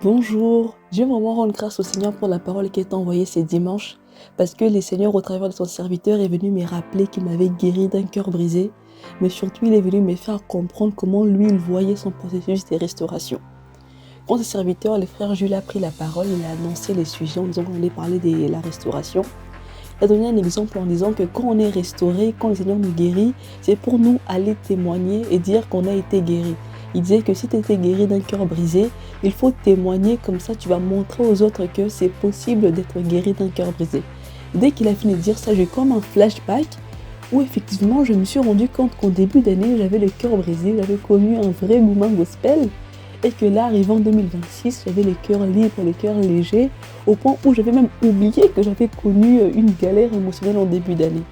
Bonjour, je veux vraiment rendre grâce au Seigneur pour la parole qui est envoyée ce dimanche, parce que le Seigneur, au travers de son serviteur, est venu me rappeler qu'il m'avait guéri d'un cœur brisé, mais surtout il est venu me faire comprendre comment lui, il voyait son processus de restauration. Quand ce serviteur, le frère Jules, a pris la parole, il a annoncé les sujets en disant qu'on allait parler de la restauration. Il a donné un exemple en disant que quand on est restauré, quand le Seigneur nous guérit, c'est pour nous aller témoigner et dire qu'on a été guéri. Il disait que si tu étais guéri d'un cœur brisé, il faut témoigner, comme ça tu vas montrer aux autres que c'est possible d'être guéri d'un cœur brisé. Dès qu'il a fini de dire ça, j'ai eu comme un flashback où effectivement je me suis rendu compte qu'au début d'année, j'avais le cœur brisé, j'avais connu un vrai mouvement gospel et que là, arrivant en 2026, j'avais le cœur libre, le cœur léger, au point où j'avais même oublié que j'avais connu une galère émotionnelle en début d'année.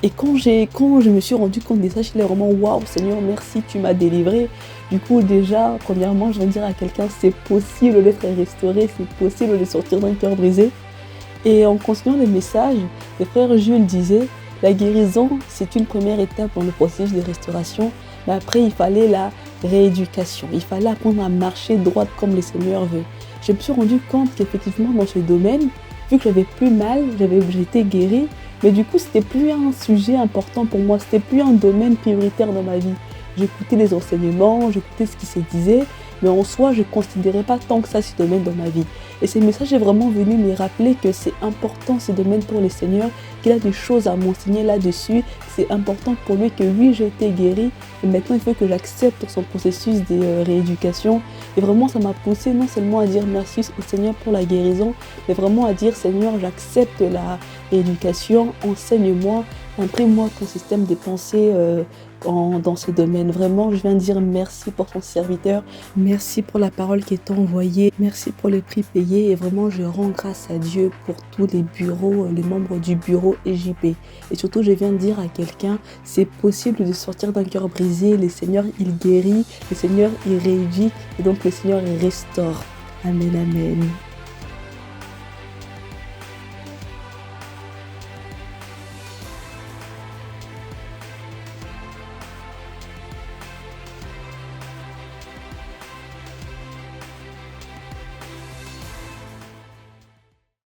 Et quand je me suis rendu compte de ça, je suis vraiment « Waouh Seigneur, merci, tu m'as délivré ». Du coup, déjà, premièrement, je vais dire à quelqu'un, c'est possible d'être restauré, c'est possible de sortir d'un cœur brisé. Et en continuant le message, le frère Jules disait, la guérison, c'est une première étape dans le processus de restauration, mais après, il fallait la rééducation. Il fallait apprendre à marcher droite comme le Seigneur veut. Je me suis rendu compte qu'effectivement, dans ce domaine, vu que j'avais plus mal, j'étais guérie, mais du coup, c'était plus un sujet important pour moi, c'était plus un domaine prioritaire dans ma vie. J'écoutais les enseignements, j'écoutais ce qui se disait, mais en soi, je ne considérais pas tant que ça ce domaine dans ma vie. Et ce message est vraiment venu me rappeler que c'est important ce domaine pour le Seigneur, qu'il a des choses à m'enseigner là-dessus. C'est important pour lui que oui, j'ai été guéri, et maintenant il faut que j'accepte son processus de rééducation. Et vraiment, ça m'a poussé non seulement à dire merci au Seigneur pour la guérison, mais vraiment à dire Seigneur, j'accepte la rééducation, enseigne-moi, imprime-moi ton système de pensée dans ce domaine. Vraiment, je viens dire merci pour ton serviteur, merci pour la parole qui est envoyée, merci pour le prix payé et vraiment je rends grâce à Dieu pour tous les bureaux, les membres du bureau EJP. Et surtout, je viens dire à quelqu'un, c'est possible de sortir d'un cœur brisé, le Seigneur il guérit, le Seigneur il rééduque et donc le Seigneur il restaure. Amen, amen.